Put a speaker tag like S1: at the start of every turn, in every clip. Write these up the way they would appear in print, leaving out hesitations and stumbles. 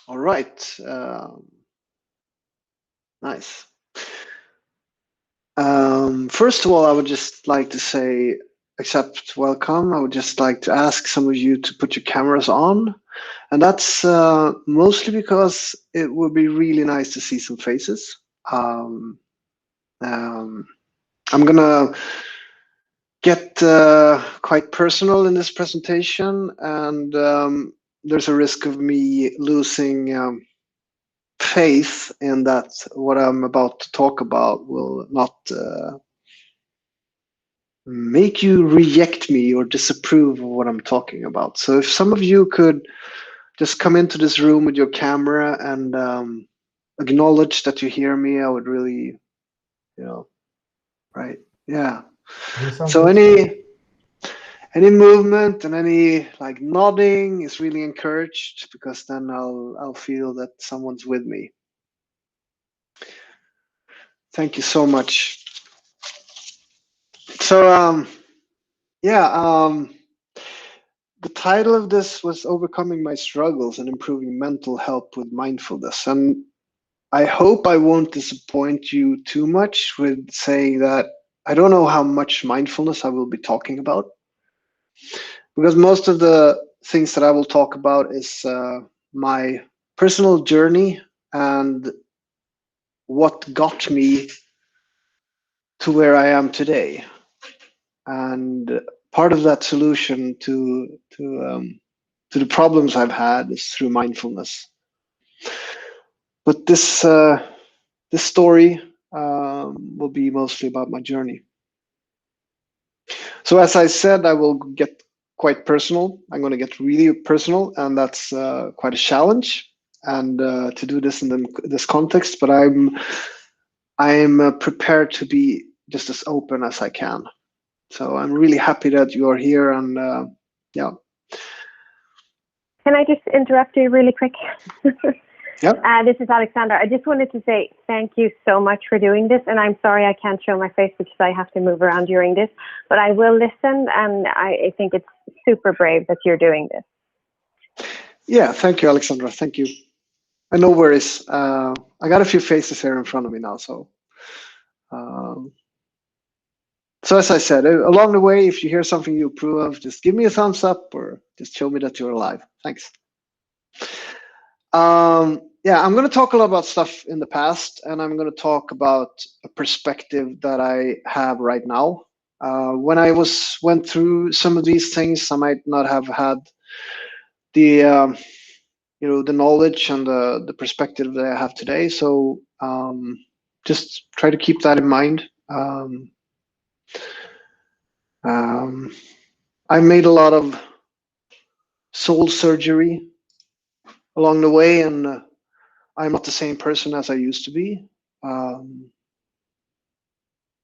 S1: All right. Nice. First of all, I would just like to say, accept welcome. I would just like to ask some of you to put your cameras on. And that's mostly because it would be really nice to see some faces. Um, um, I'm gonna get quite personal in this presentation, and there's a risk of me losing faith in that what I'm about to talk about will not make you reject me or disapprove of what I'm talking about. So if some of you could just come into this room with your camera and acknowledge that you hear me, I would really, right? Yeah. So any movement and any like nodding is really encouraged, because then I'll feel that someone's with me. Thank you so much. So the title of this was Overcoming My Struggles and Improving Mental Health with Mindfulness. And I hope I won't disappoint you too much with saying that I don't know how much mindfulness I will be talking about, because most of the things that I will talk about is my personal journey and what got me to where I am today. And part of that solution to the problems I've had is through mindfulness. But this story will be mostly about my journey. So as I said, I will get quite personal. I'm going to get really personal, and that's quite a challenge. And to do this in this context, but I'm prepared to be just as open as I can. So I'm really happy that you are here, and yeah.
S2: Can I just interrupt you really quick?
S1: Yep.
S2: This is Alexandra. I just wanted to say thank you so much for doing this. And I'm sorry I can't show my face because I have to move around during this. But I will listen, and I think it's super brave that you're doing this.
S1: Yeah, thank you, Alexandra. Thank you. And no worries. I got a few faces here in front of me now. So as I said, along the way, if you hear something you approve of, just give me a thumbs up or just show me that you're alive. Thanks. Yeah, I'm going to talk a lot about stuff in the past, and I'm going to talk about a perspective that I have right now. When I went through some of these things, I might not have had the the knowledge and the perspective that I have today. So just try to keep that in mind. I made a lot of soul surgery along the way, and I'm not the same person as I used to be. And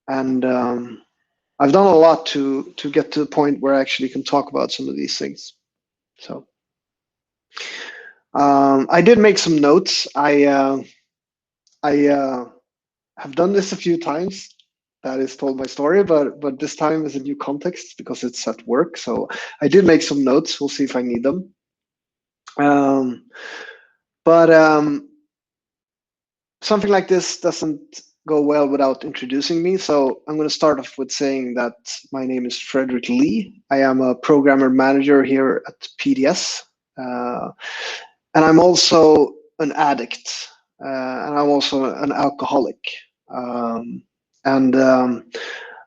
S1: I've done a lot to get to the point where I actually can talk about some of these things. So I did make some notes. I have done this a few times. That is told my story, but this time is a new context because it's at work. So I did make some notes. We'll see if I need them. But something like this doesn't go well without introducing me. So I'm going to start off with saying that my name is Frederick Lee. I am a programmer manager here at PDS. And I'm also an addict. And I'm also an alcoholic.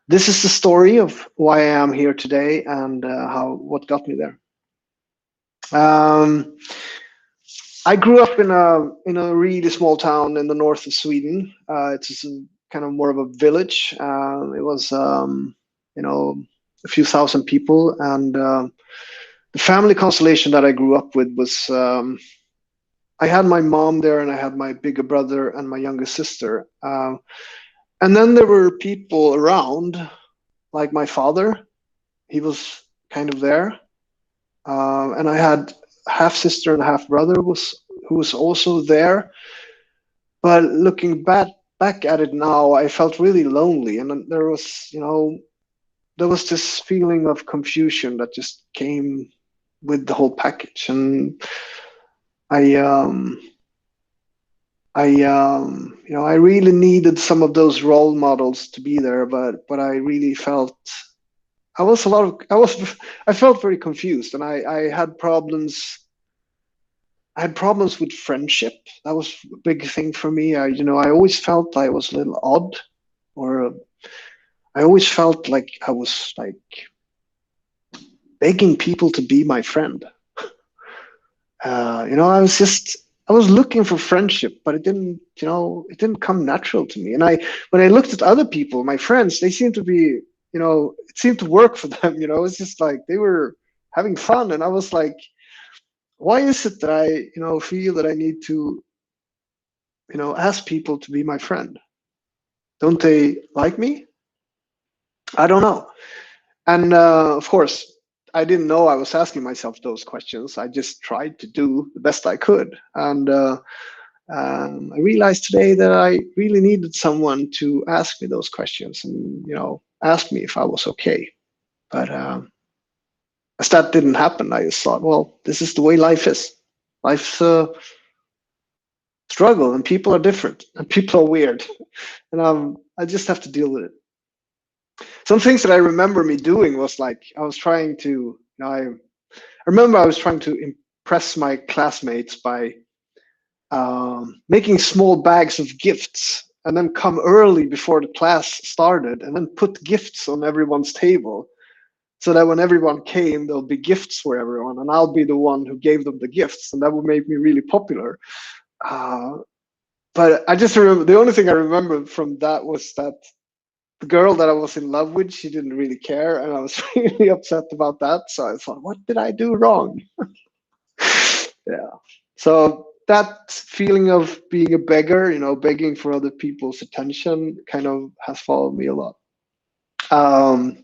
S1: This is the story of why I am here today and what got me there. I grew up in a really small town in the north of Sweden. It's kind of more of a village. It was a few thousand people, and the family constellation that I grew up with was I had my mom there, and I had my bigger brother and my younger sister. And then there were people around, like my father. He was kind of there. And I had half sister and half brother who was also there. But looking back at it now, I felt really lonely. And there was, there was this feeling of confusion that just came with the whole package, and I I really needed some of those role models to be there, but I really felt I felt very confused, and I had problems. I had problems with friendship. That was a big thing for me. I always felt I was a little odd, or I always felt like I was like begging people to be my friend. I was looking for friendship, but it didn't come natural to me. And when I looked at other people, my friends, they seemed to be, it seemed to work for them. It's just like they were having fun, and I was like, why is it that I, feel that I need to, ask people to be my friend? Don't they like me? I don't know. And of course, I didn't know I was asking myself those questions. I just tried to do the best I could. And I realized today that I really needed someone to ask me those questions and, ask me if I was okay. But as that didn't happen, I just thought, well, this is the way life is. Life's a struggle, and people are different, and people are weird. And I just have to deal with it. Some things that I remember me doing was like I was trying to, I remember I was trying to impress my classmates by making small bags of gifts and then come early before the class started and then put gifts on everyone's table so that when everyone came, there'll be gifts for everyone, and I'll be the one who gave them the gifts, and that would make me really popular. Uh, but I just remember the only thing I remember from that was that the girl that I was in love with, she didn't really care, and I was really upset about that. So I thought, what did I do wrong? Yeah. So that feeling of being a beggar, begging for other people's attention, kind of has followed me a lot. Um,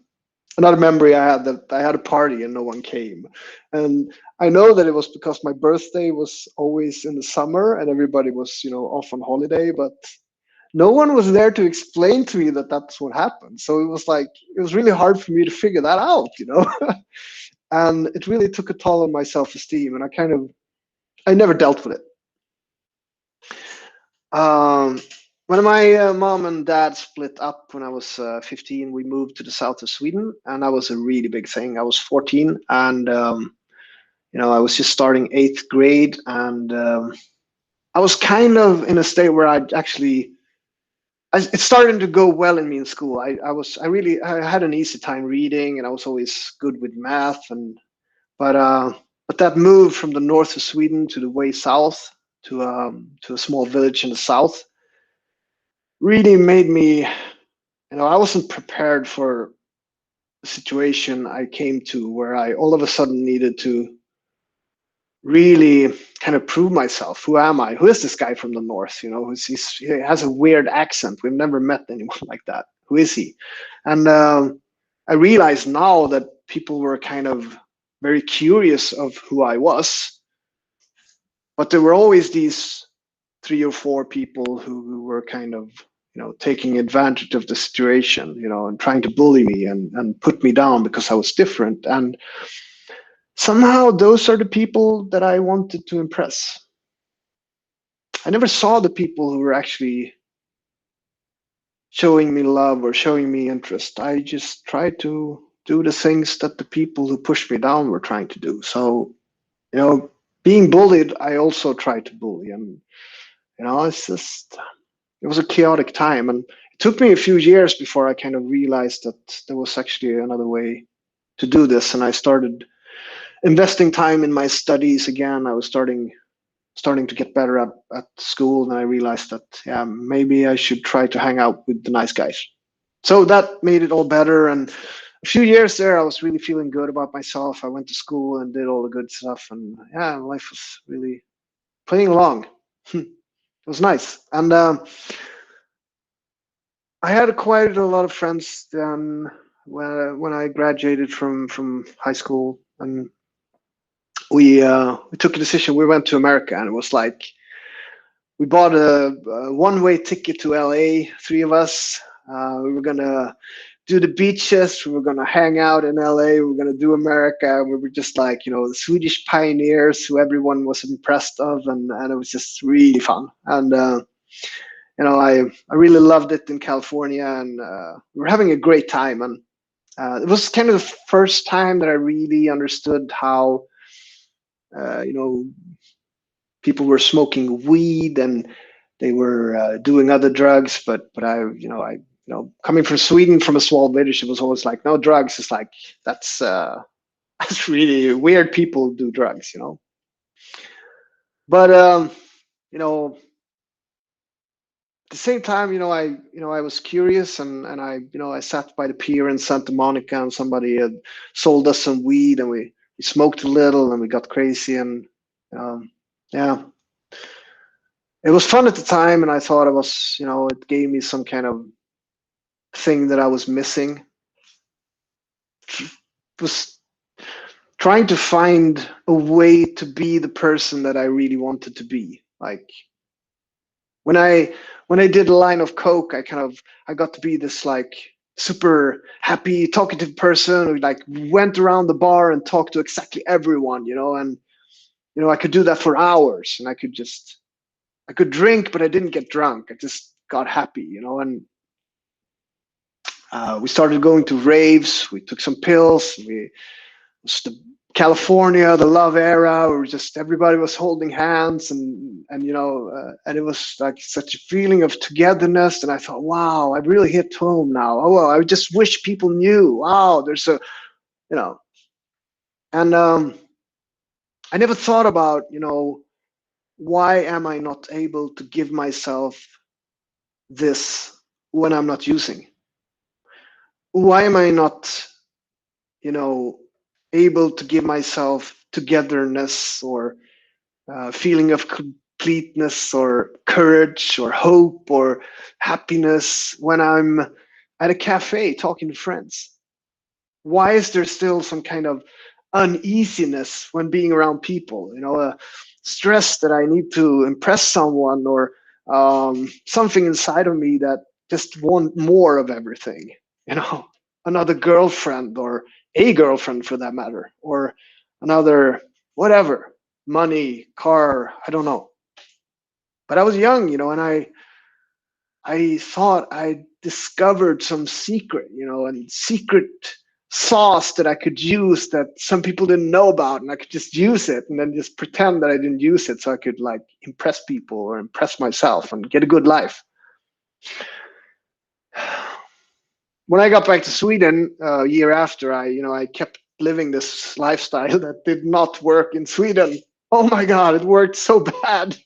S1: Another memory I had, that I had a party and no one came, and I know that it was because my birthday was always in the summer and everybody was, off on holiday, but no one was there to explain to me that that's what happened. So it was really hard for me to figure that out. And it really took a toll on my self-esteem, and I never dealt with it. Um, when my mom and dad split up when I was 15, we moved to the south of Sweden, and that was a really big thing. I was 14, and I was just starting eighth grade, and I was kind of in a state where it started to go well in me in school. I had an easy time reading, and I was always good with math, but that move from the north of Sweden to the way south to a small village in the south really made me, I wasn't prepared for the situation I came to, where I all of a sudden needed to really kind of prove myself. Who am I? Who is this guy from the north? He has a weird accent. We've never met anyone like that. Who is he? And I realize now that people were kind of very curious of who I was, but there were always these three or four people who were kind of, taking advantage of the situation, and trying to bully me and put me down because I was different. And somehow those are the people that I wanted to impress. I never saw the people who were actually showing me love or showing me interest. I just tried to do the things that the people who pushed me down were trying to do. So, being bullied, I also tried to bully. And, it was a chaotic time. And it took me a few years before I kind of realized that there was actually another way to do this. And I started investing time in my studies again. I was starting to get better at school, and I realized that, yeah, maybe I should try to hang out with the nice guys. So that made it all better. And a few years there, I was really feeling good about myself. I went to school and did all the good stuff, and yeah, life was really playing along. It was nice. And I had acquired a lot of friends then when I graduated from high school, and we took a decision. We went to America, and it was like we bought a one-way ticket to LA. Three of us. We were gonna do the beaches. We were gonna hang out in LA. We were gonna do America. We were just like, the Swedish pioneers who everyone was impressed of, and it was just really fun. And I really loved it in California, and we were having a great time. And it was kind of the first time that I really understood how, people were smoking weed and they were doing other drugs. But coming from Sweden, from a small village, it was always like, no drugs. It's like, that's that's really weird. People do drugs. But at the same time, I was curious, and I sat by the pier in Santa Monica, and somebody had sold us some weed, and we smoked a little, and we got crazy, and yeah, it was fun at the time, and I thought it gave me some kind of thing that I was missing. It was trying to find a way to be the person that I really wanted to be. Like when I did a line of coke, I got to be this like super happy, talkative person who like went around the bar and talked to exactly everyone, and I could do that for hours, and I could drink, but I didn't get drunk. I just got happy, and we started going to raves. We took some pills. It was the California, the love era, where just everybody was holding hands, and it was like such a feeling of togetherness. And I thought, wow, I really hit home now. Oh, well, I just wish people knew. Wow, there's you know, and I never thought about, why am I not able to give myself this when I'm not using? Why am I not, able to give myself togetherness or feeling of completeness or courage or hope or happiness when I'm at a cafe talking to friends? Why is there still some kind of uneasiness when being around people? A stress that I need to impress someone, or something inside of me that just want more of everything. Another girlfriend, or a girlfriend for that matter, or another whatever, money, car, I don't know. But I was young, and I thought I discovered some secret, and secret sauce that I could use that some people didn't know about, and I could just use it and then just pretend that I didn't use it so I could like impress people or impress myself and get a good life. When I got back to Sweden a year after, I kept living this lifestyle that did not work in Sweden. Oh my God, it worked so bad.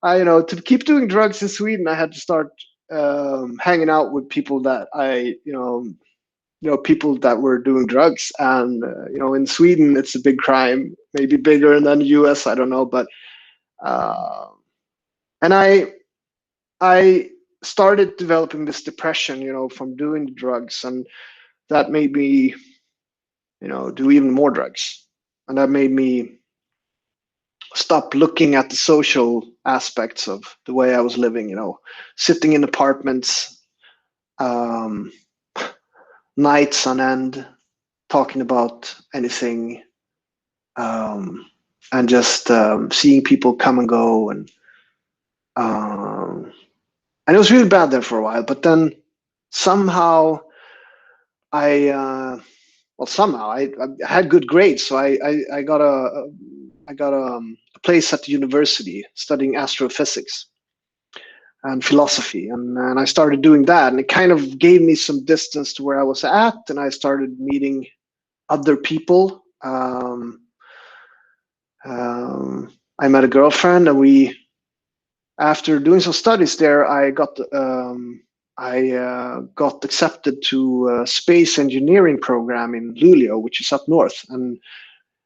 S1: To keep doing drugs in Sweden, I had to start hanging out with people that people that were doing drugs. And in Sweden, it's a big crime, maybe bigger than the US, I don't know. But and I started developing this depression, from doing the drugs, and that made me, do even more drugs, and that made me stop looking at the social aspects of the way I was living. Sitting in apartments, um, nights on end, talking about anything, and just seeing people come and go, um, and it was really bad there for a while. But then somehow I somehow I had good grades, so I got a place at the university studying astrophysics and philosophy, and I started doing that, and it kind of gave me some distance to where I was at, and I started meeting other people. I met a girlfriend, and after doing some studies there, I got accepted to a space engineering program in Luleå, which is up north. And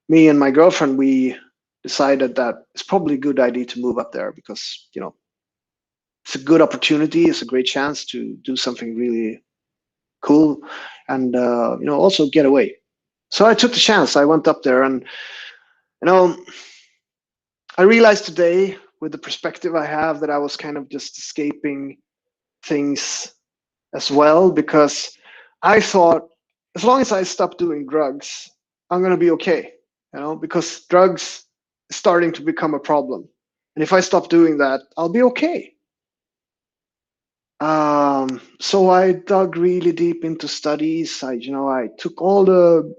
S1: me and my girlfriend, we decided that it's probably a good idea to move up there because, it's a good opportunity. It's a great chance to do something really cool and, also get away. So I took the chance. I went up there, and, I realized today with the perspective I have that I was kind of just escaping things as well, because I thought, as long as I stop doing drugs, I'm going to be okay, because drugs is starting to become a problem. And if I stop doing that, I'll be okay. So I dug really deep into studies. I took all the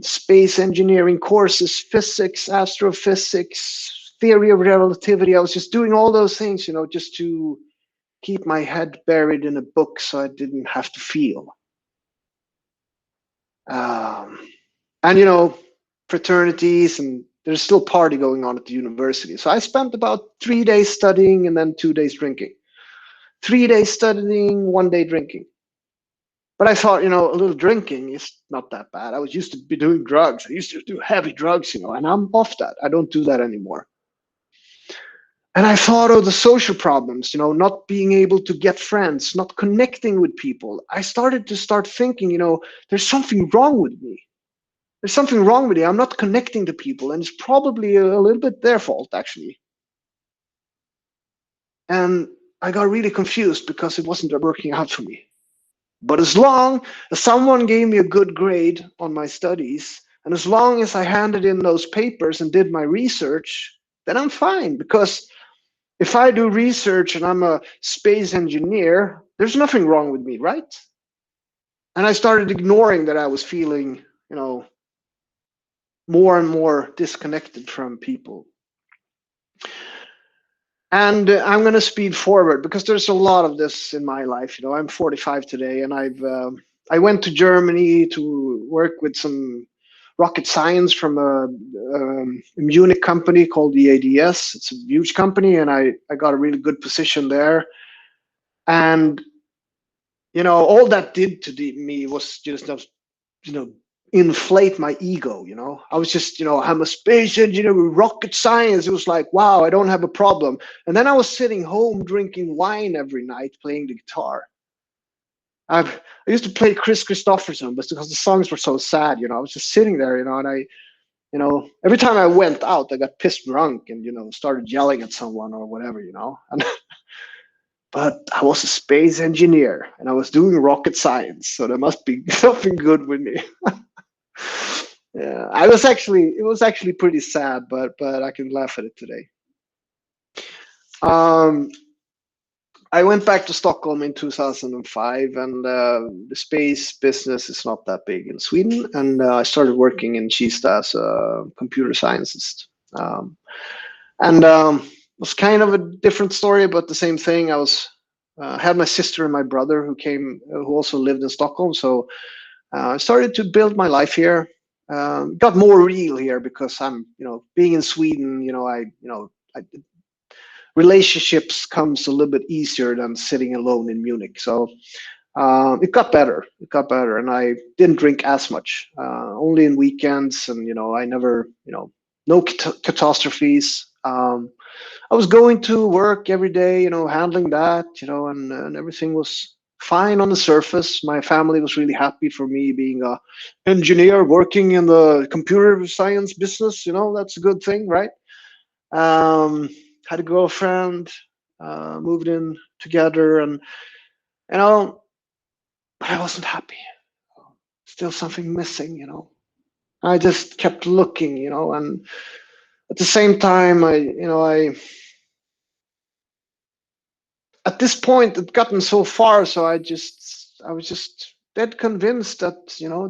S1: space engineering courses, physics, astrophysics, theory of relativity. I was just doing all those things, just to keep my head buried in a book so I didn't have to feel. Um, and fraternities, and there's still party going on at the university. So I spent about 3 days studying and then 2 days drinking. 3 days studying, 1 day drinking. But I thought, a little drinking is not that bad. I was used to be doing drugs. I used to do heavy drugs, and I'm off that. I don't do that anymore. And I thought of the social problems, not being able to get friends, not connecting with people. I started to thinking, there's something wrong with me. There's something wrong with me. I'm not connecting to people, and it's probably a little bit their fault, actually. And I got really confused because it wasn't working out for me. But as long as someone gave me a good grade on my studies, and as long as I handed in those papers and did my research, then I'm fine. Because if I do research and I'm a space engineer, there's nothing wrong with me, right? And I started ignoring that I was feeling, more and more disconnected from people. And I'm going to speed forward because there's a lot of this in my life. I'm 45 today, and I went to Germany to work with some rocket science from a Munich company called the ADS. It's a huge company, and I got a really good position there. And all that did to me was just you know inflate my ego. I was just, I'm a space engineer with rocket science. It was like, wow, I don't have a problem. And then I was sitting home drinking wine every night, playing the guitar. I used to play Chris Christopherson, but because the songs were so sad, I was just sitting there, and every time I went out, I got pissed drunk and started yelling at someone or whatever. And but I was a space engineer and I was doing rocket science, so there must be something good with me. Yeah, it was actually pretty sad, but I can laugh at it today. Um, I went back to Stockholm in 2005, and the space business is not that big in Sweden. And I started working in Kista as a computer scientist. And it was kind of a different story, but the same thing. I had my sister and my brother who also lived in Stockholm. So I started to build my life here. Got more real here because I'm, being in Sweden. Relationships comes a little bit easier than sitting alone in Munich. So it got better. It got better, and I didn't drink as much. Only in weekends, and I never, no catastrophes. I was going to work every day, handling that, and everything was fine on the surface. My family was really happy for me being a engineer working in the computer science business. That's a good thing, right? Um, had a girlfriend, moved in together, and but I wasn't happy. Still something missing. I just kept looking, and at the same time, I at this point it gotten so far, so I was just dead convinced that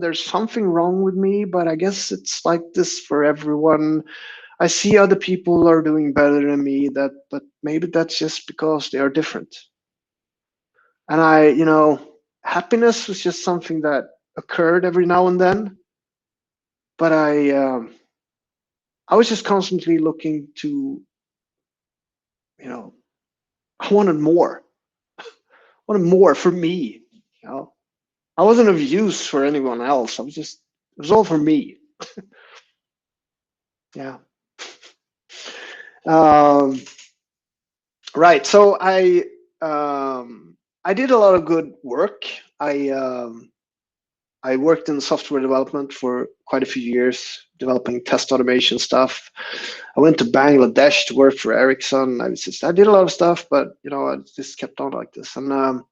S1: there's something wrong with me. But I guess it's like this for everyone. I see other people are doing better than me, but maybe that's just because they are different. And happiness was just something that occurred every now and then. But I was just constantly looking to, I wanted more. I wanted more for me. You know, I wasn't of use for anyone else. It was all for me. Yeah. Um, right. So I did a lot of good work. I worked in software development for quite a few years, developing test automation stuff. I went to Bangladesh to work for Ericsson. I did a lot of stuff, but I just kept on like this. And it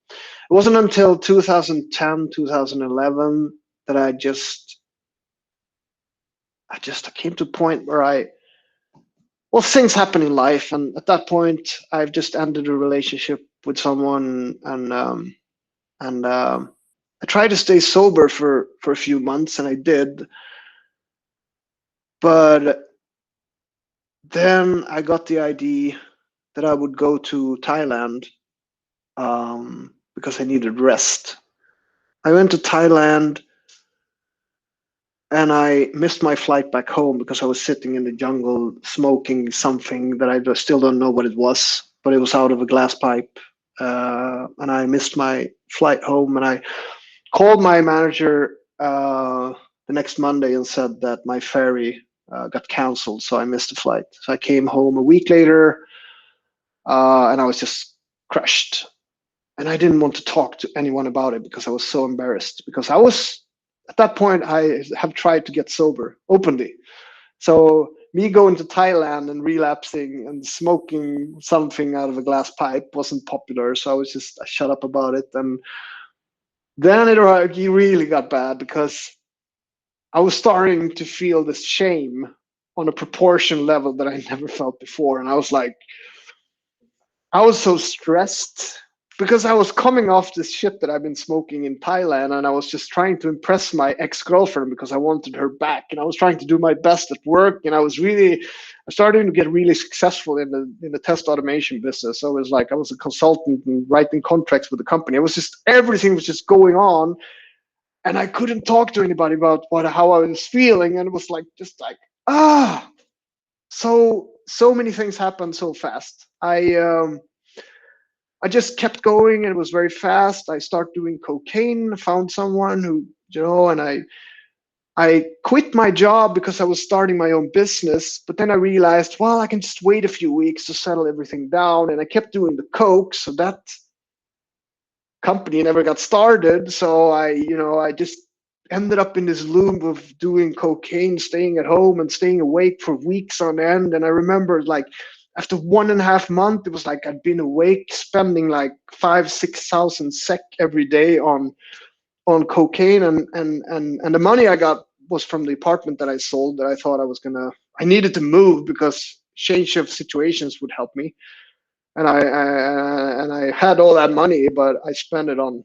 S1: wasn't until 2010, 2011 that I came to a point where well, things happen in life, and at that point, I've just ended a relationship with someone, and I tried to stay sober for a few months, and I did, but then I got the idea that I would go to Thailand because I needed rest. I went to Thailand and I missed my flight back home because I was sitting in the jungle smoking something that I still don't know what it was, but it was out of a glass pipe. And I missed my flight home, and I called my manager the next Monday and said that my ferry got canceled, so I missed the flight. So I came home a week later, and I was just crushed. And I didn't want to talk to anyone about it because I was so embarrassed. Because at that point, I have tried to get sober openly. So me going to Thailand and relapsing and smoking something out of a glass pipe wasn't popular. So I shut up about it. And then it really got bad because I was starting to feel this shame on a proportion level that I never felt before. And I was so stressed because I was coming off this shit that I've been smoking in Thailand, and I was just trying to impress my ex-girlfriend because I wanted her back, and I was trying to do my best at work, and I started to get really successful in the test automation business. So it was like I was a consultant and writing contracts with the company. It was just everything was just going on, and I couldn't talk to anybody about how I was feeling, and it was like so many things happened so fast. I just kept going, and it was very fast. I started doing cocaine, found someone who, and I quit my job because I was starting my own business. But then I realized, well, I can just wait a few weeks to settle everything down. And I kept doing the coke, so that company never got started. So I just ended up in this loop of doing cocaine, staying at home and staying awake for weeks on end. And I remember like after 1.5 months, it was like I'd been awake, spending like 5,000-6,000 SEK every day on cocaine, and the money I got was from the apartment that I sold. That I thought I needed to move because change of situations would help me, and I had all that money, but I spent it on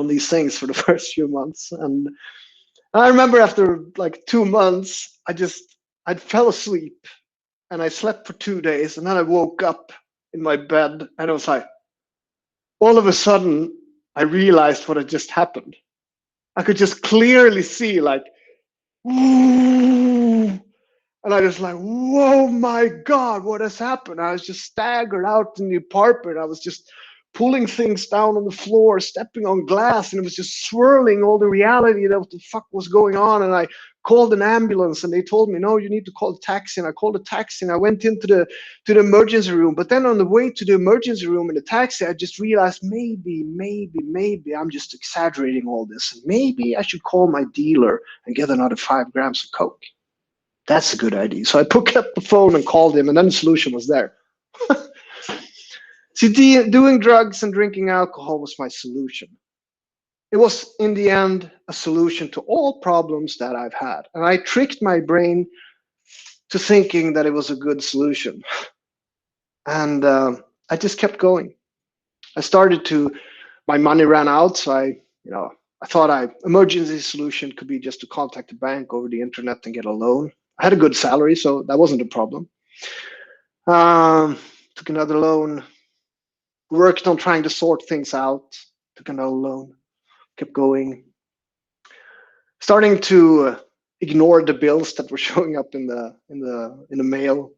S1: these things for the first few months, and I remember after like 2 months, I fell asleep and I slept for 2 days, and then I woke up in my bed, and it was like, all of a sudden, I realized what had just happened. I could just clearly see, like, and I was like, whoa, my God, what has happened? I was just staggered out in the apartment. I was just pulling things down on the floor, stepping on glass, and it was just swirling all the reality that what the fuck was going on. And I called an ambulance, and they told me, no, you need to call a taxi. And I called a taxi, and I went into the emergency room. But then on the way to the emergency room in the taxi, I just realized maybe I'm just exaggerating all this. Maybe I should call my dealer and get another 5 grams of coke. That's a good idea. So I picked up the phone and called him, and then the solution was there. See, doing drugs and drinking alcohol was my solution. It was, in the end, a solution to all problems that I've had. And I tricked my brain to thinking that it was a good solution. And I just kept going. My money ran out, so I thought emergency solution could be just to contact the bank over the internet and get a loan. I had a good salary, so that wasn't a problem. Took another loan, worked on trying to sort things out, took another loan, kept going, starting to ignore the bills that were showing up in the mail.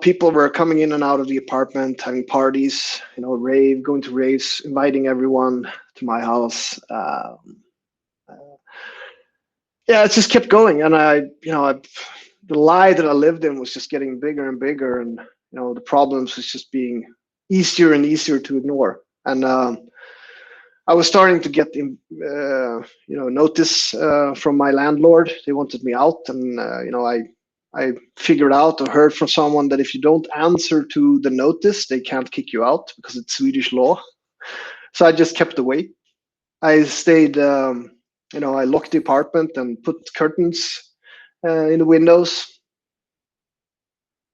S1: People were coming in and out of the apartment, having parties, going to raves, inviting everyone to my house. Yeah, it just kept going, and the lie that I lived in was just getting bigger and bigger, and the problems was just being easier and easier to ignore. And I was starting to get notice from my landlord. They wanted me out, and I figured out or heard from someone that if you don't answer to the notice, they can't kick you out because it's Swedish law. So I just kept away. I stayed. I locked the apartment and put curtains in the windows,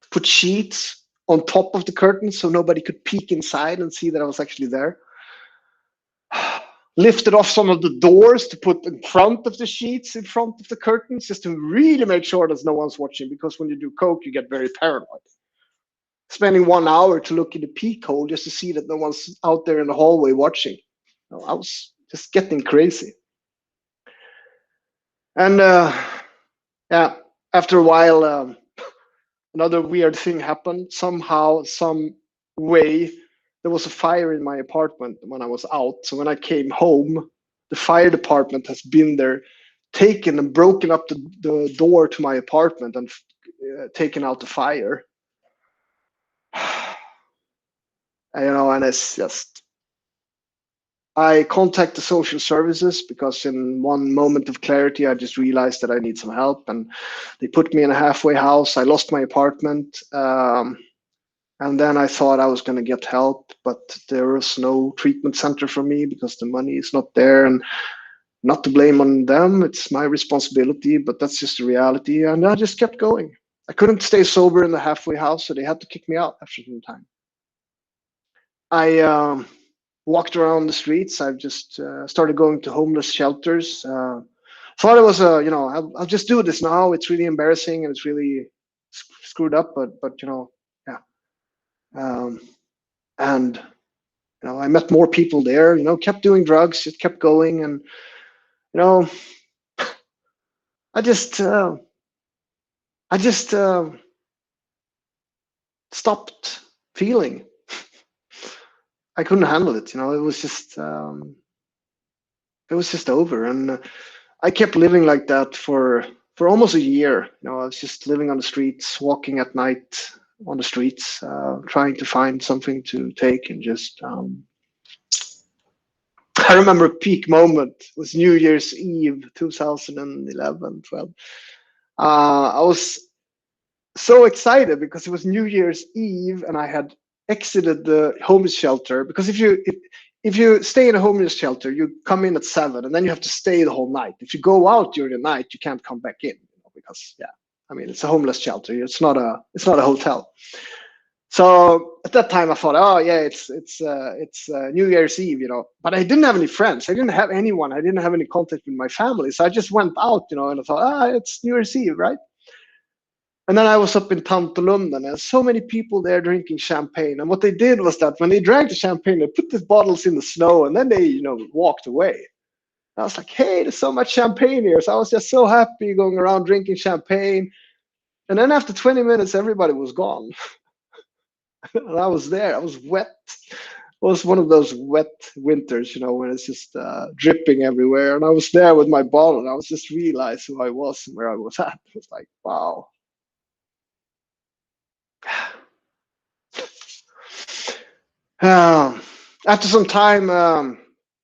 S1: put sheets on top of the curtains so nobody could peek inside and see that I was actually there. Lifted off some of the doors to put in front of the sheets, in front of the curtains, just to really make sure that no one's watching, because when you do coke, you get very paranoid. Spending 1 hour to look in the peek hole just to see that no one's out there in the hallway watching. I was just getting crazy. And yeah, after a while, another weird thing happened. Somehow, some way, there was a fire in my apartment when I was out. So when I came home, the fire department has been there, taken and broken up the door to my apartment and taken out the fire. And it's just, I contact the social services because in one moment of clarity, I just realized that I need some help, and they put me in a halfway house. I lost my apartment. And then I thought I was going to get help, but there was no treatment center for me because the money is not there. And not to blame on them, it's my responsibility, but that's just the reality. And I just kept going. I couldn't stay sober in the halfway house, so they had to kick me out after some time. I walked around the streets. I've just started going to homeless shelters. Thought it was I'll just do this now. It's really embarrassing and it's really screwed up, but yeah. And I met more people there. Kept doing drugs, just kept going, and I just stopped feeling. I couldn't handle it. It was just over, and I kept living like that for almost a year. I was just living on the streets, walking at night on the streets, trying to find something to take, and just. I remember a peak moment was New Year's Eve, 2011, 12. I was so excited because it was New Year's Eve and I had exited the homeless shelter. Because if you stay in a homeless shelter, you come in at 7 and then you have to stay the whole night. If you go out during the night, you can't come back in, because it's a homeless shelter. It's not a hotel. So at that time I thought, oh yeah, it's New Year's Eve, But I didn't have any friends. I didn't have anyone. I didn't have any contact with my family. So I just went out, and I thought, it's New Year's Eve, right? And then I was up in Tantolunden, and so many people there drinking champagne. And what they did was that when they drank the champagne, they put the bottles in the snow, and then they, walked away. I was like, hey, there's so much champagne here. So I was just so happy going around drinking champagne. And then after 20 minutes, everybody was gone. And I was there. I was wet. It was one of those wet winters, when it's just dripping everywhere. And I was there with my bottle, and I was just realized who I was and where I was at. It was like, wow. After some time,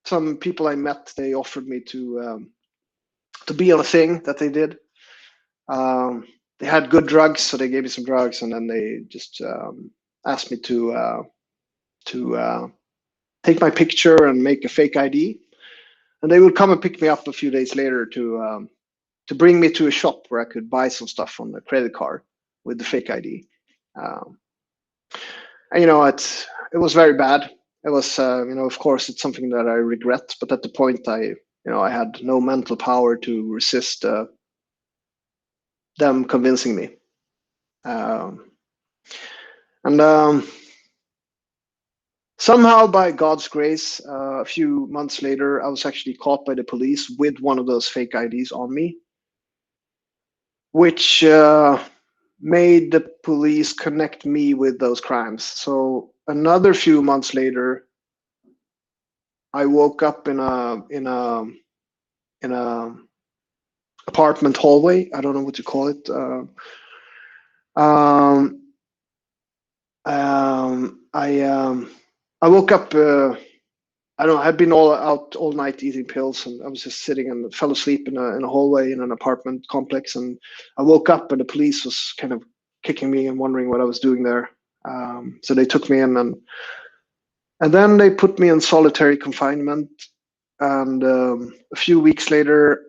S1: some people I met, they offered me to be on a thing that they did. They had good drugs, so they gave me some drugs, and then they just asked me to take my picture and make a fake ID, and they would come and pick me up a few days later to bring me to a shop where I could buy some stuff on the credit card with the fake ID. And it was very bad. It was of course it's something that I regret, but at the point I had no mental power to resist them convincing me. And somehow, by God's grace, a few months later, I was actually caught by the police with one of those fake IDs on me, which made the police connect me with those crimes. So another few months later, I woke up in a apartment hallway. I don't know what you call it. I woke up I don't know, I'd been all out all night eating pills, and I was just sitting and fell asleep in a hallway in an apartment complex. And I woke up, and the police was kind of kicking me and wondering what I was doing there. So they took me in, and then they put me in solitary confinement. And a few weeks later,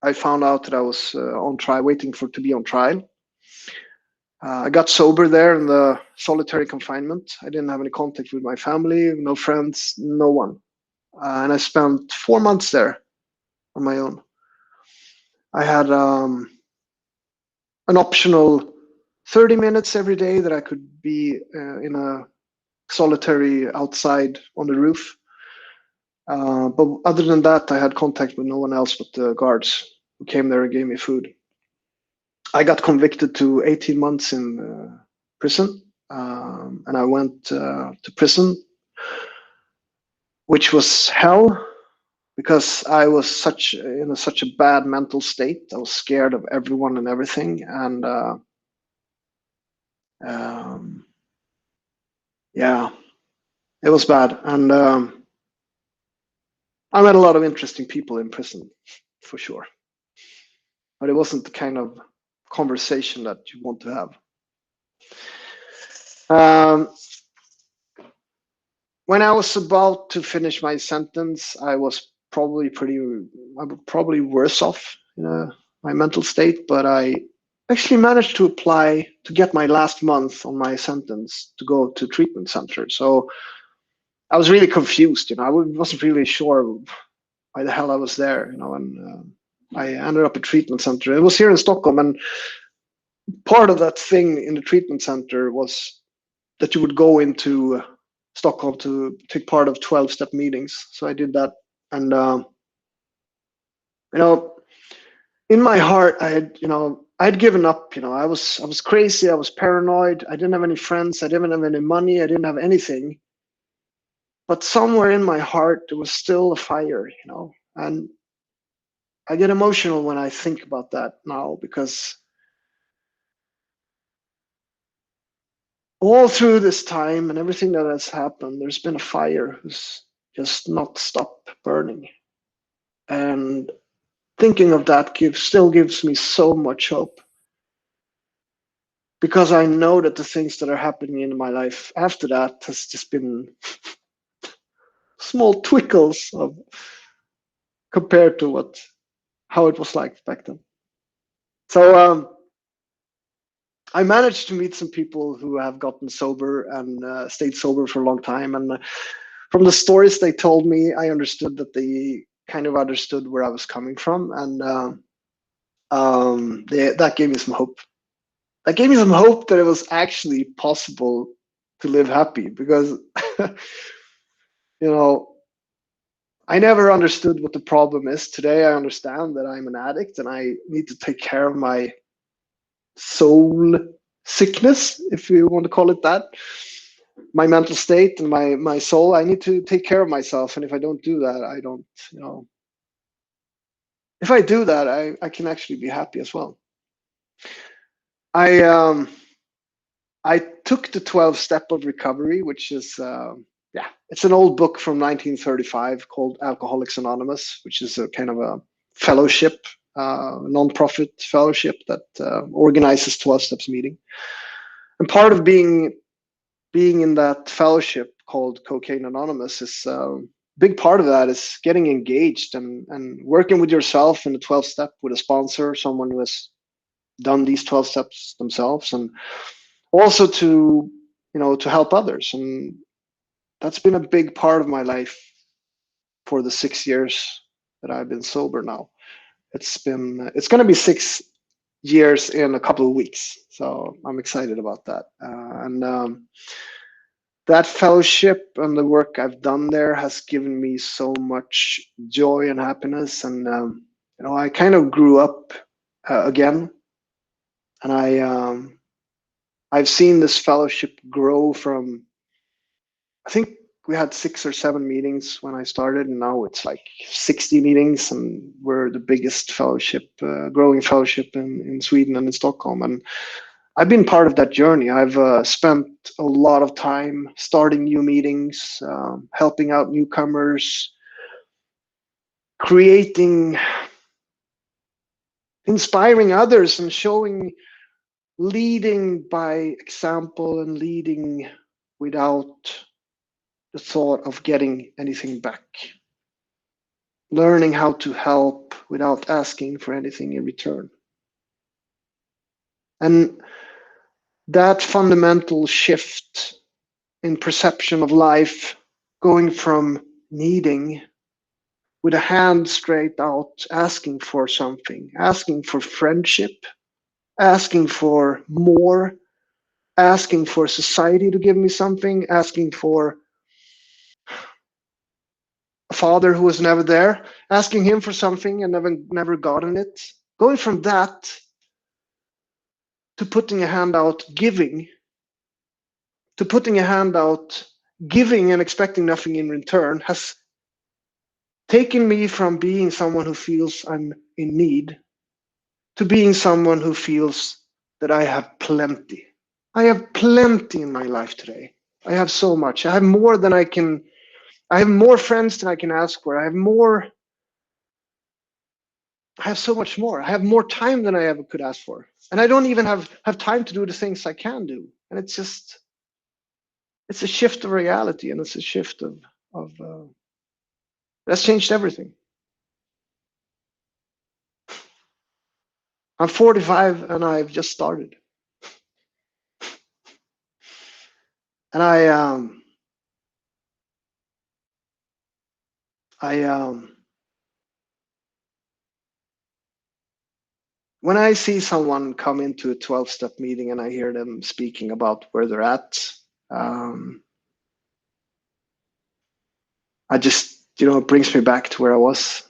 S1: I found out that I was on trial, waiting for to be on trial. I got sober there in the solitary confinement. I didn't have any contact with my family, no friends, no one. And I spent 4 months there on my own. I had an optional 30 minutes every day that I could be in a solitary outside on the roof. But other than that, I had contact with no one else but the guards who came there and gave me food. I got convicted to 18 months in prison, and I went to prison, which was hell because I was such a bad mental state. I was scared of everyone and everything, and yeah, it was bad. And I met a lot of interesting people in prison, for sure, but it wasn't the kind of conversation that you want to have. When I was about to finish my sentence, I was probably worse off in my mental state, but I actually managed to apply to get my last month on my sentence to go to treatment center. So I was really confused, I wasn't really sure why the hell I was there, and I ended up at treatment center. It was here in Stockholm, and part of that thing in the treatment center was that you would go into Stockholm to take part of 12-step meetings. So I did that, and in my heart, I'd given up. I was crazy. I was paranoid. I didn't have any friends. I didn't have any money. I didn't have anything. But somewhere in my heart, there was still a fire. And I get emotional when I think about that now, because all through this time and everything that has happened, there's been a fire who's just not stopped burning. And thinking of that still gives me so much hope, because I know that the things that are happening in my life after that has just been small twinkles of compared to how it was like back then. So I managed to meet some people who have gotten sober and stayed sober for a long time, and from the stories they told me, I understood that they kind of understood where I was coming from, and that gave me some hope. That gave me some hope that it was actually possible to live happy, because I never understood what the problem is. Today I understand that I'm an addict and I need to take care of my soul sickness, if you want to call it that, my mental state and my soul. I need to take care of myself, and if I don't do that, I don't, if I do that, I can actually be happy as well. I took the 12 step of recovery, which is it's an old book from 1935 called Alcoholics Anonymous, which is a kind of a fellowship, non-profit fellowship that organizes 12 steps meeting. And part of being in that fellowship called Cocaine Anonymous is big part of that is getting engaged and working with yourself in the 12 step with a sponsor, someone who has done these 12 steps themselves, and also to help others. And that's been a big part of my life for the 6 years that I've been sober now. It's going to be 6 years in a couple of weeks, so I'm excited about that. And that fellowship and the work I've done there has given me so much joy and happiness. And I kind of grew up again, and I've seen this fellowship grow from, I think we had 6 or 7 meetings when I started, and now it's like 60 meetings, and we're the biggest fellowship, growing fellowship in Sweden and in Stockholm. And I've been part of that journey. I've spent a lot of time starting new meetings, helping out newcomers, creating, inspiring others, and showing, leading by example and leading without the thought of getting anything back. Learning how to help without asking for anything in return. And that fundamental shift in perception of life, going from needing with a hand straight out, asking for something, asking for friendship, asking for more, asking for society to give me something, asking for a father who was never there, asking him for something and never gotten it. Going from that to putting a hand out, giving, to putting a hand out, giving and expecting nothing in return has taken me from being someone who feels I'm in need to being someone who feels that I have plenty. I have plenty in my life today. I have so much. I have more than I can. I have more friends than I can ask for. I have more. I have so much more. I have more time than I ever could ask for. And I don't even have time to do the things I can do. And it's just, it's a shift of reality, and it's a shift of that's changed everything. I'm 45 and I've just started. And I when I see someone come into a 12-step meeting and I hear them speaking about where they're at, um, I just, it brings me back to where I was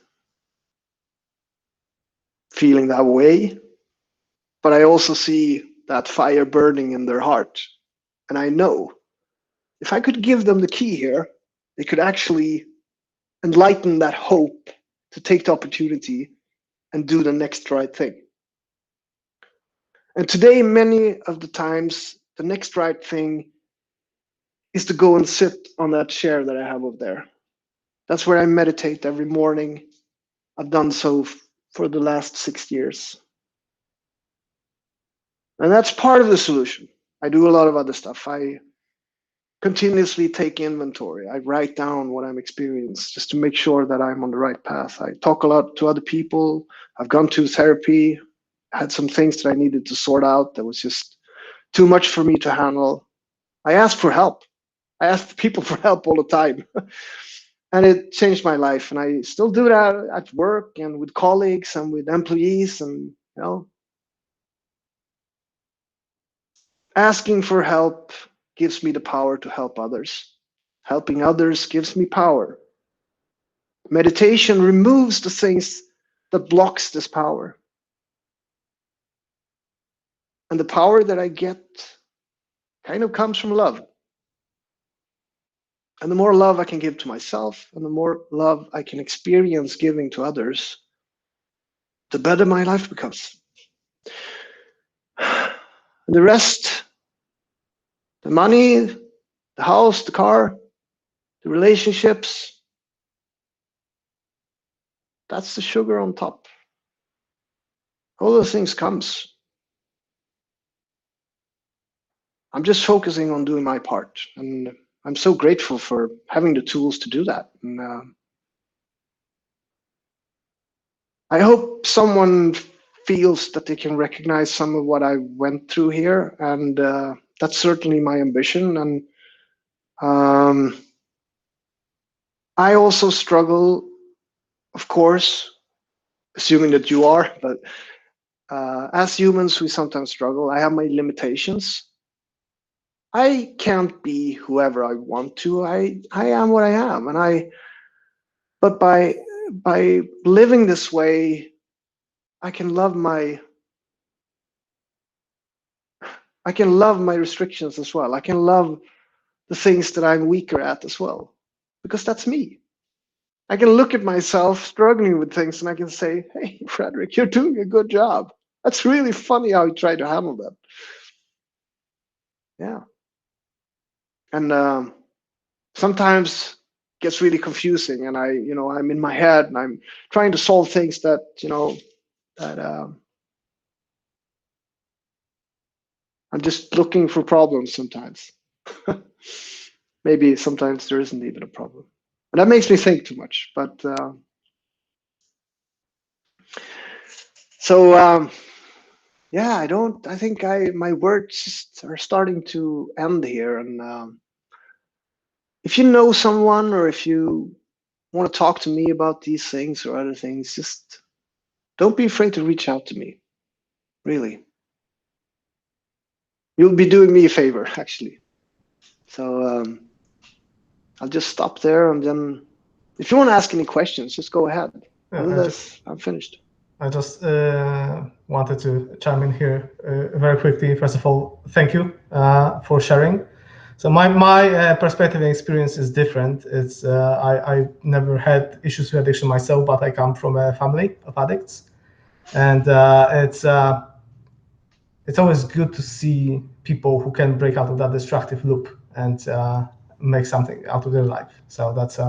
S1: feeling that way. But I also see that fire burning in their heart. And I know if I could give them the key here, they could actually enlighten that hope to take the opportunity and do the next right thing. And today, many of the times, the next right thing is to go and sit on that chair that I have over there. That's where I meditate every morning. I've done so for the last 6 years. And that's part of the solution. I do a lot of other stuff. I continuously take inventory. I write down what I'm experiencing just to make sure that I'm on the right path. I talk a lot to other people. I've gone to therapy, had some things that I needed to sort out that was just too much for me to handle. I asked for help. I asked people for help all the time. And it changed my life. And I still do that at work and with colleagues and with employees. And, asking for help gives me the power to help others. Helping others gives me power. Meditation removes the things that blocks this power. And the power that I get kind of comes from love. And the more love I can give to myself and the more love I can experience giving to others, the better my life becomes. And the rest, the money, the house, the car, the relationships, that's the sugar on top. All those things comes. I'm just focusing on doing my part. And I'm so grateful for having the tools to do that. And I hope someone feels that they can recognize some of what I went through here. And that's certainly my ambition. And I also struggle, of course, assuming that you are, but as humans, we sometimes struggle. I have my limitations. I can't be whoever I want to. I am what I am. But by living this way, I can love my restrictions as well. I can love the things that I'm weaker at as well, because that's me. I can look at myself struggling with things and I can say, hey, Frederick, you're doing a good job. That's really funny how you try to handle that. Yeah. And sometimes gets really confusing, and I'm in my head and I'm trying to solve things that I'm just looking for problems sometimes. Maybe sometimes there isn't even a problem, and that makes me think too much. But yeah, I think my words just are starting to end here. And if you know someone, or if you want to talk to me about these things or other things, just don't be afraid to reach out to me. Really, you'll be doing me a favor, actually. So I'll just stop there, and then if you want to ask any questions, just go ahead. Otherwise, I'm finished.
S3: I just wanted to chime in here very quickly. First of all, thank you for sharing. So my perspective and experience is different. It's I never had issues with addiction myself, but I come from a family of addicts, and it's always good to see people who can break out of that destructive loop and make something out of their life. So that's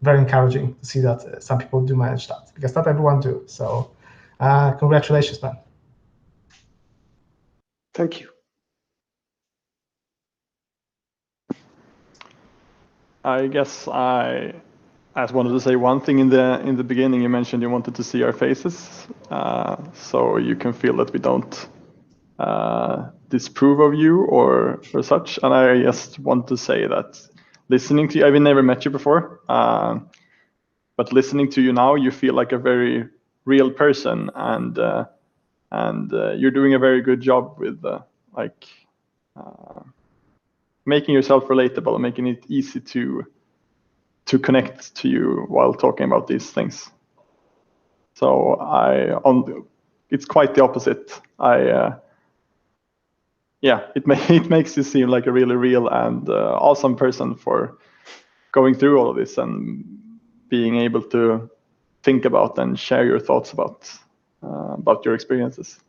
S3: very encouraging to see that some people do manage that, because not everyone do. So congratulations, man.
S1: Thank you.
S4: I guess I just wanted to say one thing in the beginning. You mentioned you wanted to see our faces, so you can feel that we don't disprove of you or such. And I just want to say that listening to you, I've never met you before, but listening to you now, you feel like a very real person, and you're doing a very good job with making yourself relatable and making it easy to connect to you while talking about these things. So it's quite the opposite. It makes you seem like a really real and awesome person for going through all of this and being able to think about and share your thoughts about your experiences.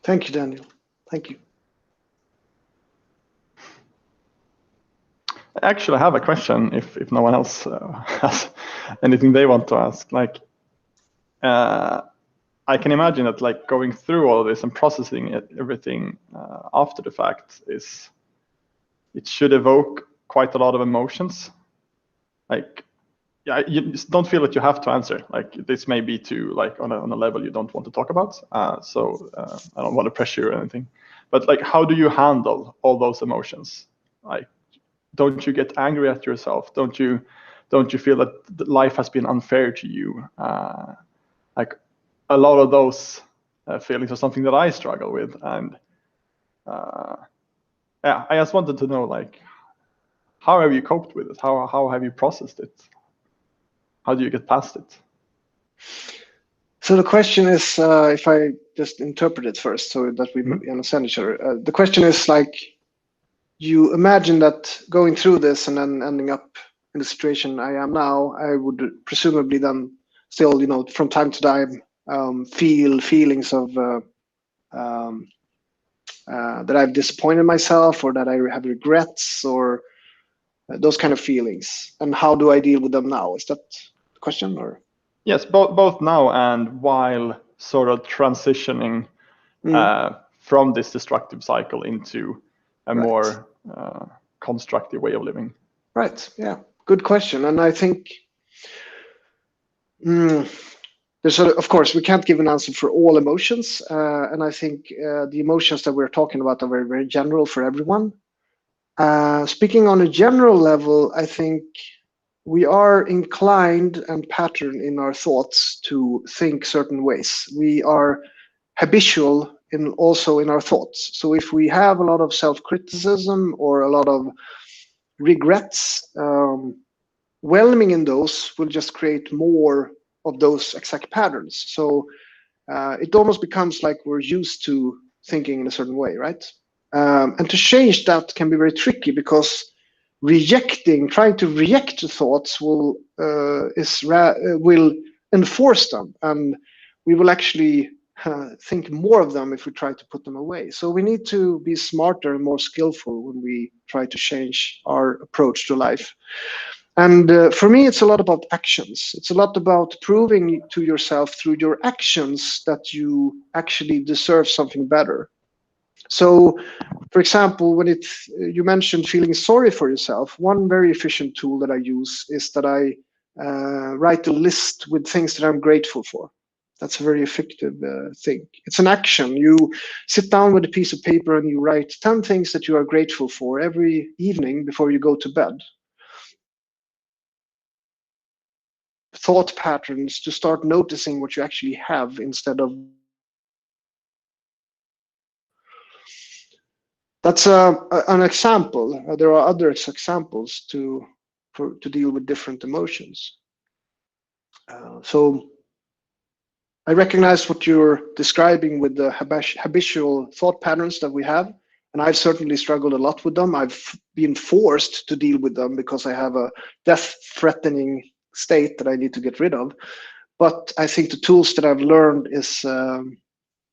S1: Thank you, Daniel. Thank you.
S4: Actually, I have a question. If no one else has anything they want to ask, I can imagine that going through all of this and processing everything after the fact it should evoke quite a lot of emotions. You just don't feel that you have to answer. This may be too on a level you don't want to talk about. So I don't want to pressure you or anything. But how do you handle all those emotions? Don't you get angry at yourself? Don't you feel that life has been unfair to you? A lot of those feelings are something that I struggle with, and I just wanted to know how have you coped with it? How have you processed it? How do you get past it?
S1: So the question is, if I just interpret it first, so that we understand each other. The question is you imagine that going through this and then ending up in the situation I am now, I would presumably then still, from time to time, feel feelings of that I've disappointed myself, or that I have regrets, or those kind of feelings. And how do I deal with them now? Is that the question, or?
S4: Yes, both now and while sort of transitioning from this destructive cycle into a more constructive way of living.
S1: Right. Yeah. Good question. And I think of course, we can't give an answer for all emotions. And I think the emotions that we're talking about are very, very general for everyone. Speaking on a general level, I think we are inclined and patterned in our thoughts to think certain ways. We are habitual also in our thoughts. So if we have a lot of self-criticism or a lot of regrets, whelming in those will just create more of those exact patterns. So it almost becomes like we're used to thinking in a certain way, right? And to change that can be very tricky, because trying to reject the thoughts will enforce them, and we will actually think more of them if we try to put them away. So we need to be smarter and more skillful when we try to change our approach to life. And for me, it's a lot about actions. It's a lot about proving to yourself through your actions that you actually deserve something better. So, for example, when you mentioned feeling sorry for yourself, one very efficient tool that I use is that I write a list with things that I'm grateful for. That's a very effective thing. It's an action. You sit down with a piece of paper and you write 10 things that you are grateful for every evening before you go to bed. Thought patterns to start noticing what you actually have instead of. That's an example. There are other examples to deal with different emotions. So I recognize what you're describing with the habitual thought patterns that we have, and I've certainly struggled a lot with them. I've been forced to deal with them because I have a death-threatening state that I need to get rid of. But I think the tools that I've learned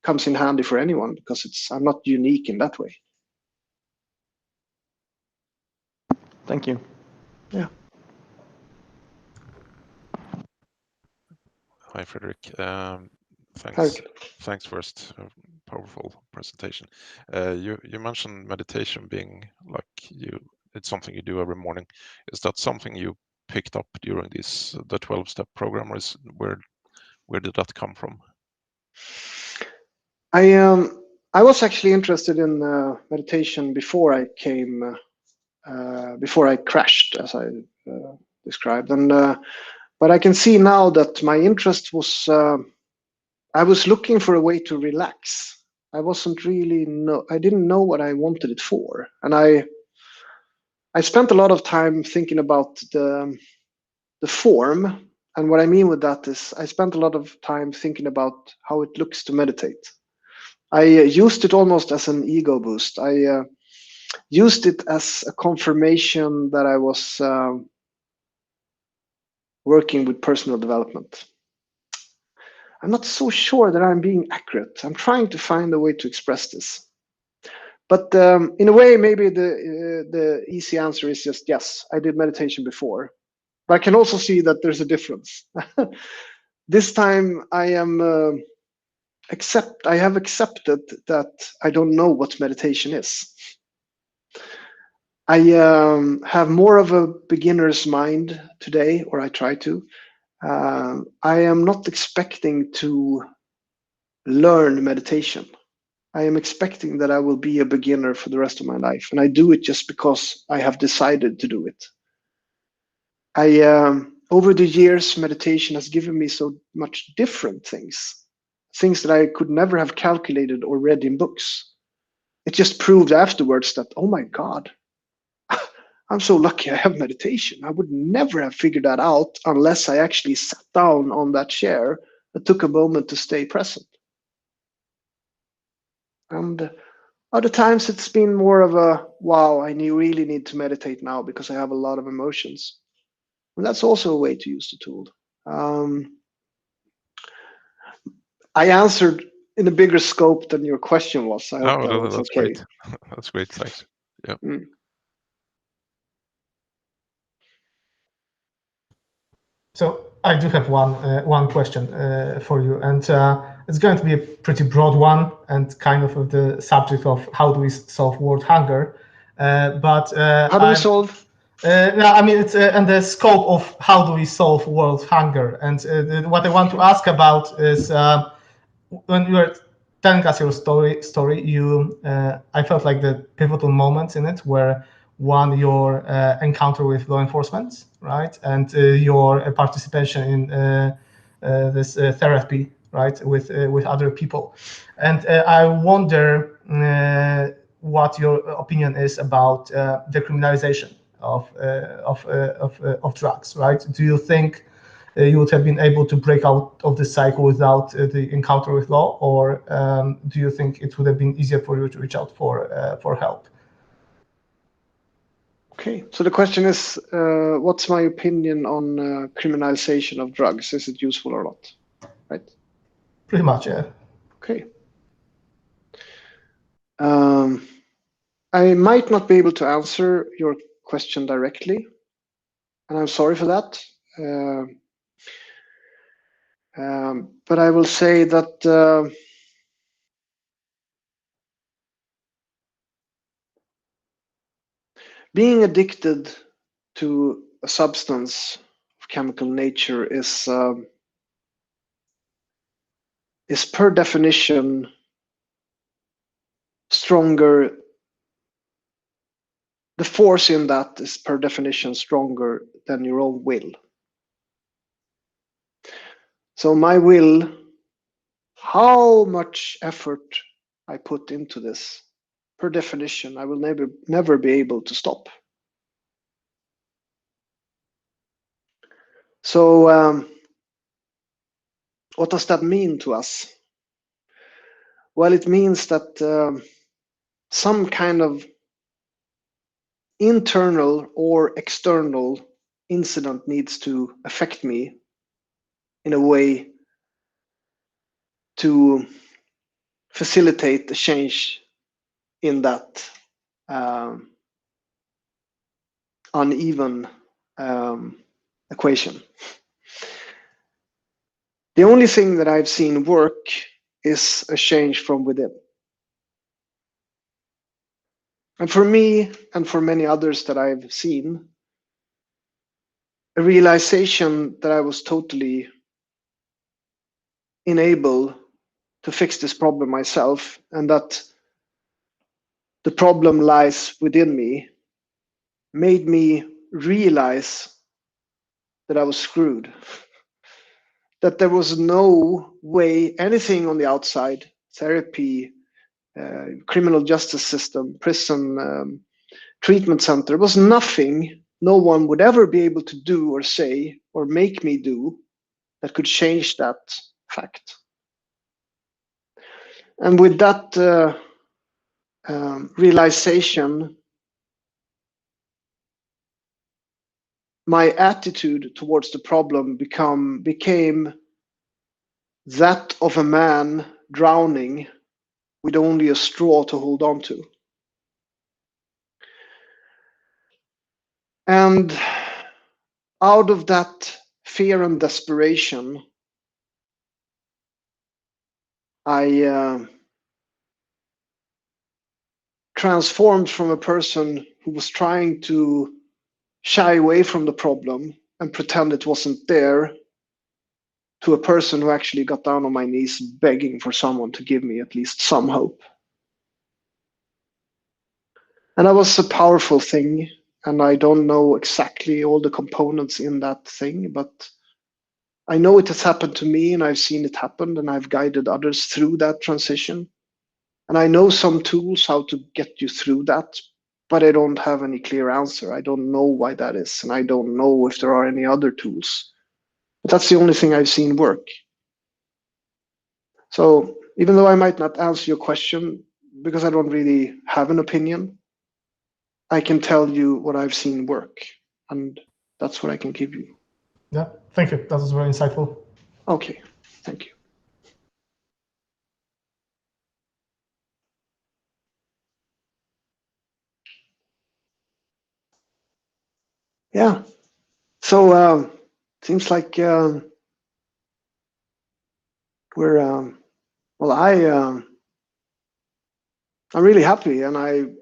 S1: comes in handy for anyone because I'm not unique in that way.
S4: Thank you.
S1: Yeah.
S5: Hi, Frederick. Thanks.
S1: Hi.
S5: Thanks first. Powerful presentation. You mentioned meditation being like it's something you do every morning. Is that something you picked up during the 12-step program, or where did that come from?
S1: I was actually interested in meditation before I crashed, as I described, and but I can see now that my interest was I was looking for a way to relax. I didn't know what I wanted it for, and I spent a lot of time thinking about the form. And what I mean with that is I spent a lot of time thinking about how it looks to meditate. I used it almost as an ego boost. I used it as a confirmation that I was working with personal development. I'm not so sure that I'm being accurate. I'm trying to find a way to express this. But in a way, maybe the easy answer is just yes, I did meditation before. But I can also see that there's a difference. This time I have accepted that I don't know what meditation is. I have more of a beginner's mind today, or I try to. I am not expecting to learn meditation. I am expecting that I will be a beginner for the rest of my life, and I do it just because I have decided to do it. Over the years, meditation has given me so much different things that I could never have calculated or read in books. It just proved afterwards that, oh my God, I'm so lucky I have meditation. I would never have figured that out unless I actually sat down on that chair and took a moment to stay present. And other times it's been more of a, wow, I really need to meditate now because I have a lot of emotions. And that's also a way to use the tool. I answered in a bigger scope than your question was. I hope that was
S5: that's
S1: okay.
S5: Great. That's great. Thanks. Yeah.
S3: So I do have one question for you, and it's going to be a pretty broad one and kind of the subject of how do we solve world hunger. But
S1: how do we solve?
S3: No, I mean it's and the scope of how do we solve world hunger. And what I want to ask about is when you were telling us your story, you I felt like the pivotal moments in it were one, your encounter with law enforcement, right, and your participation in this therapy, right, with other people, and I wonder what your opinion is about decriminalization of drugs, right? Do you think you would have been able to break out of the cycle without the encounter with law, or do you think it would have been easier for you to reach out for help?
S1: Okay, so the question is, what's my opinion on criminalization of drugs? Is it useful or not? Right?
S3: Pretty much, yeah.
S1: Okay. I might not be able to answer your question directly, and I'm sorry for that. But I will say that being addicted to a substance of chemical nature is per definition stronger. The force in that is per definition stronger than your own will. So my will, how much effort I put into this, per definition, I will never be able to stop. So what does that mean to us? Well, it means that some kind of internal or external incident needs to affect me in a way to facilitate the change in that uneven equation. The only thing that I've seen work is a change from within. And for me, and for many others that I've seen, a realization that I was totally unable to fix this problem myself, and that the problem lies within me, made me realize that I was screwed. That there was no way anything on the outside, therapy, criminal justice system, prison, treatment center, was nothing no one would ever be able to do or say or make me do that could change that fact. And with that realization, my attitude towards the problem became that of a man drowning with only a straw to hold on to. And out of that fear and desperation, I transformed from a person who was trying to shy away from the problem and pretend it wasn't there to a person who actually got down on my knees begging for someone to give me at least some hope. And that was a powerful thing, and I don't know exactly all the components in that thing, but I know it has happened to me, and I've seen it happen, and I've guided others through that transition. And I know some tools how to get you through that, but I don't have any clear answer. I don't know why that is, and I don't know if there are any other tools. But that's the only thing I've seen work. So even though I might not answer your question, because I don't really have an opinion, I can tell you what I've seen work, and that's what I can give you.
S3: Yeah, thank you. That was very insightful.
S1: Okay, thank you. Yeah, so seems like we're well. I'm really happy, and I'm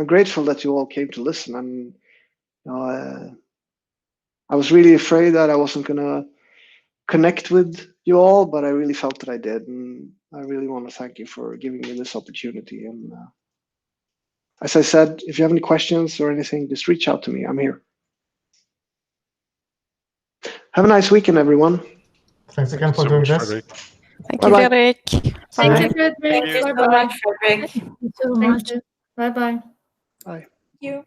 S1: grateful that you all came to listen. And I was really afraid that I wasn't gonna connect with you all, but I really felt that I did, and I really want to thank you for giving me this opportunity. And as I said, if you have any questions or anything, just reach out to me. I'm here. Have a nice weekend, everyone.
S3: Thanks again for doing this.
S5: Fredrik.
S6: Thank you,
S1: Bye-bye.
S6: Fredrik.
S7: Thank
S6: Bye.
S7: you, Fredrik.
S8: Thank you so
S7: Bye-bye.
S8: much, Fredrik.
S7: Thank you so much. Bye-bye.
S1: Bye.
S8: Thank you.